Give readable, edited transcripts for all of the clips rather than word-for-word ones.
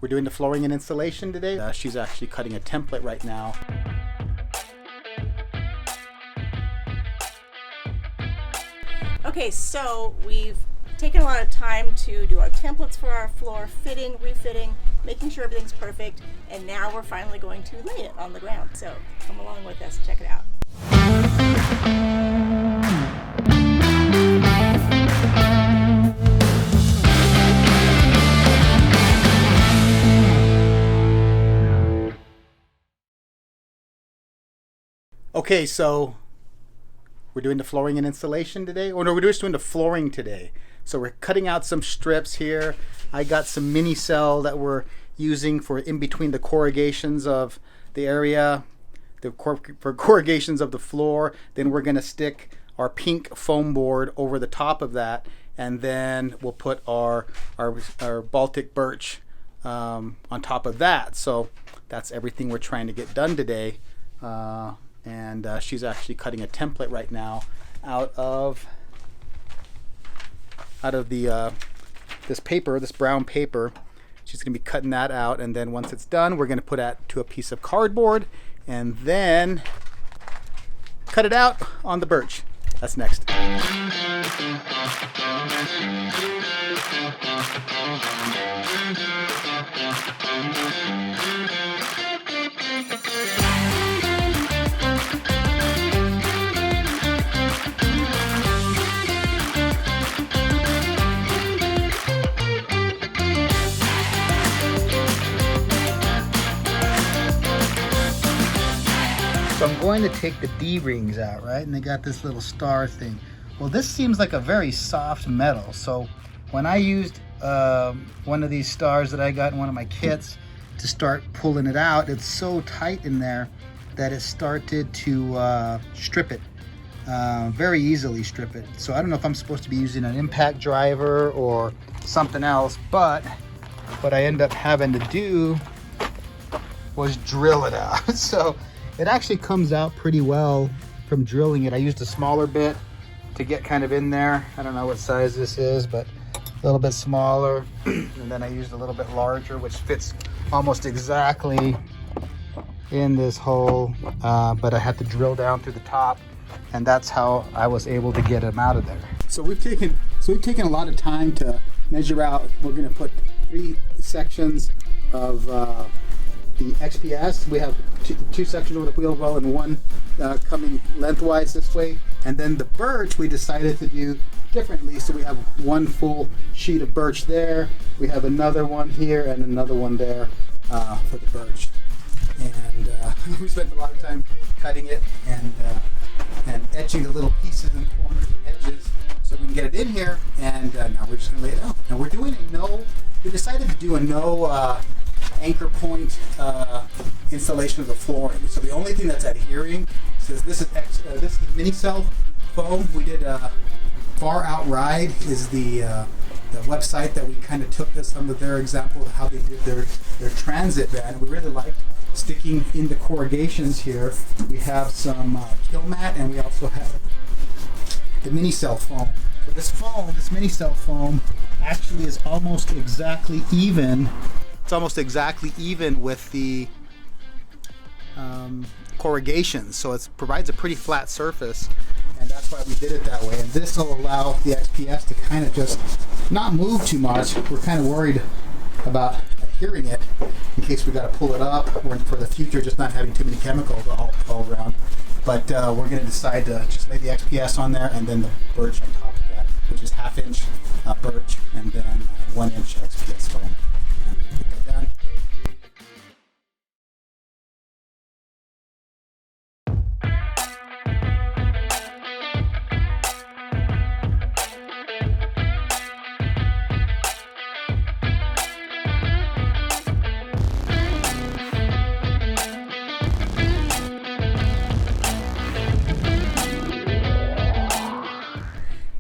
We're doing the flooring and installation today. She's actually cutting a template right now. Okay, so we've taken a lot of time to do our templates for our floor, fitting, refitting, making sure everything's perfect, and now we're finally going to lay it on the ground. So come along with us, check it out. Okay, so we're doing the flooring and installation today. Or no, we're just doing the flooring today. So we're cutting out some strips here. I got some mini cell that we're using for in between the corrugations of the area, for corrugations of the floor. Then we're going to stick our pink foam board over the top of that, and then we'll put our Baltic birch on top of that. So that's everything we're trying to get done today. And she's actually cutting a template right now out of the this paper, this brown paper. She's going to be cutting that out, and then once it's done, we're going to put that to a piece of cardboard and then cut it out on the birch. That's next. So I'm going to take the D-rings out, right? And they got this little star thing. Well, this seems like a very soft metal. So when I used one of these stars that I got in one of my kits to start pulling it out, it's so tight in there that it started to strip it. Very easily strip it. So I don't know if I'm supposed to be using an impact driver or something else, but what I ended up having to do was drill it out. So it actually comes out pretty well from drilling it. I used a smaller bit to get kind of in there. I don't know what size this is, but a little bit smaller. And then I used a little bit larger, which fits almost exactly in this hole. But I had to drill down through the top, and that's how I was able to get them out of there. So we've taken a lot of time to measure out. We're going to put 3 sections of the XPS. We have two sections over the wheel well and one coming lengthwise this way. And then the birch we decided to do differently. So we have one full sheet of birch there. We have another one here and another one there for the birch. And we spent a lot of time cutting it and etching the little pieces and corners and edges so we can get it in here. And now we're just going to lay it out. And we're doing we decided to do a no anchor point installation of the flooring. So the only thing that's adhering says this is mini cell foam. We did Far Out Ride is the website that we kind of took some of their example of how they did their transit van. We really liked sticking in the corrugations here. We have some kill mat, and we also have the mini cell foam. So this mini cell foam actually is almost exactly even. It's almost exactly even with the corrugations, so it provides a pretty flat surface, and that's why we did it that way. And this will allow the XPS to kind of just not move too much. We're kind of worried about adhering it in case we got to pull it up, or for the future just not having too many chemicals all around. But we're going to decide to just lay the XPS on there and then the birch on top of that, which is 1/2 inch birch and then 1 inch XPS foam. Get that done.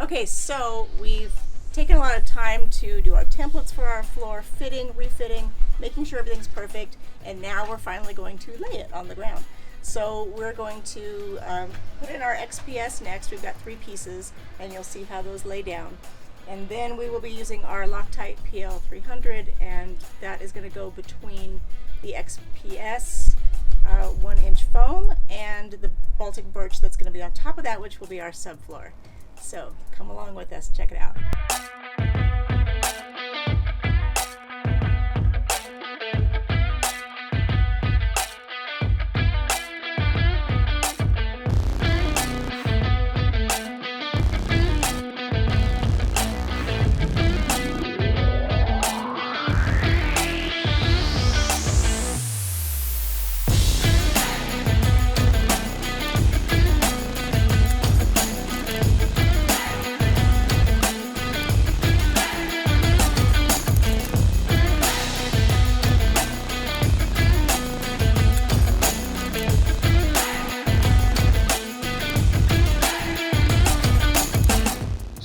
Okay, so we've taken a lot of time to do our templates for our floor, fitting, refitting, making sure everything's perfect, and now we're finally going to lay it on the ground. So we're going to put in our XPS next. We've got 3 pieces, and you'll see how those lay down. And then we will be using our Loctite PL300, and that is going to go between the XPS 1-inch foam and the Baltic birch that's going to be on top of that, which will be our subfloor. So come along with us, check it out.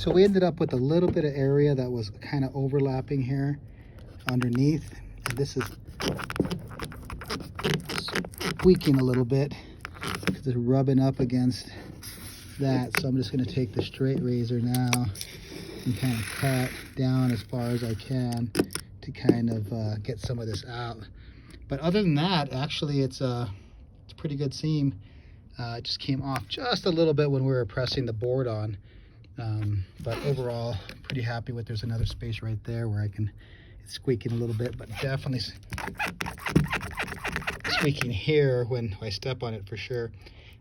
So we ended up with a little bit of area that was kind of overlapping here underneath. And this is squeaking a little bit because it's rubbing up against that. So I'm just going to take the straight razor now and kind of cut down as far as I can to kind of get some of this out. But other than that, actually it's a pretty good seam. It just came off just a little bit when we were pressing the board on. But overall, pretty happy with. There's another space right there where it's squeaking a little bit, but definitely squeaking here when I step on it for sure.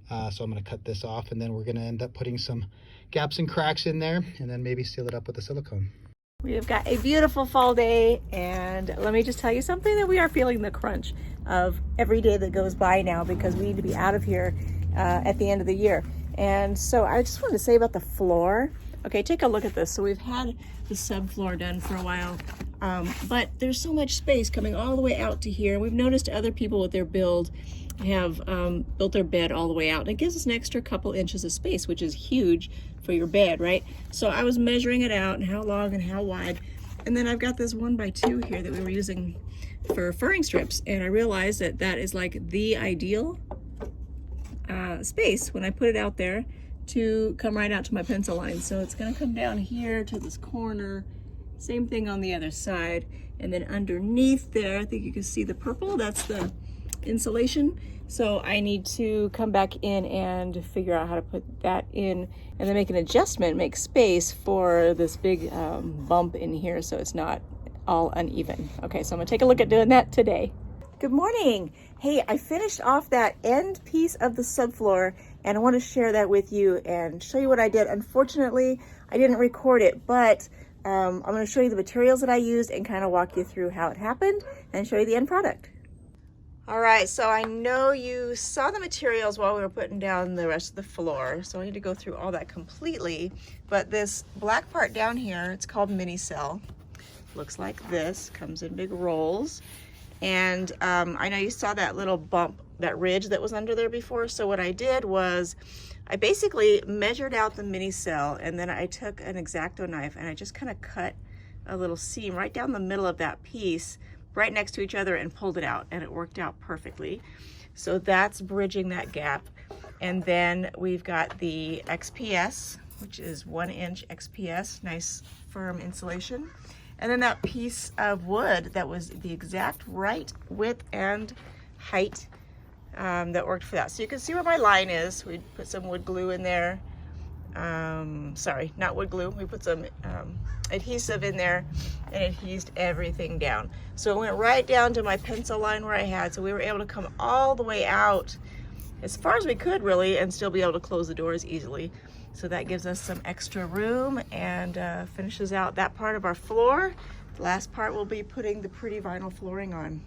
So I'm going to cut this off, and then we're going to end up putting some gaps and cracks in there, and then maybe seal it up with the silicone. We have got a beautiful fall day, and let me just tell you something, that we are feeling the crunch of every day that goes by now, because we need to be out of here at the end of the year. And so I just wanted to say about the floor. Okay, take a look at this. So we've had the subfloor done for a while, but there's so much space coming all the way out to here. And we've noticed other people with their build have built their bed all the way out. And it gives us an extra couple inches of space, which is huge for your bed, right? So I was measuring it out and how long and how wide. And then I've got this 1x2 here that we were using for furring strips. And I realized that that is like the ideal space when I put it out there to come right out to my pencil line. So it's going to come down here to this corner, same thing on the other side, and then underneath there, I think you can see the purple, that's the insulation. So I need to come back in and figure out how to put that in, and then make an adjustment, make space for this big bump in here so it's not all uneven. Okay, so I'm gonna take a look at doing that today. Good morning. Hey, I finished off that end piece of the subfloor, and I want to share that with you and show you what I did. Unfortunately, I didn't record it, but I'm going to show you the materials that I used and kind of walk you through how it happened and show you the end product. All right, so I know you saw the materials while we were putting down the rest of the floor, so I need to go through all that completely. But this black part down here, it's called mini cell. Looks like this, comes in big rolls. And I know you saw that little bump, that ridge that was under there before. So what I did was I basically measured out the mini cell, and then I took an X-Acto knife and I just kind of cut a little seam right down the middle of that piece, right next to each other, and pulled it out, and it worked out perfectly. So that's bridging that gap. And then we've got the XPS, which is 1-inch XPS, nice firm insulation. And then that piece of wood that was the exact right width and height that worked for that. So you can see where my line is. We put some wood glue in there. Sorry, not wood glue. We put some adhesive in there and adhesed everything down. So it went right down to my pencil line where I had. So we were able to come all the way out as far as we could really and still be able to close the doors easily. So that gives us some extra room and finishes out that part of our floor. The last part will be putting the pretty vinyl flooring on.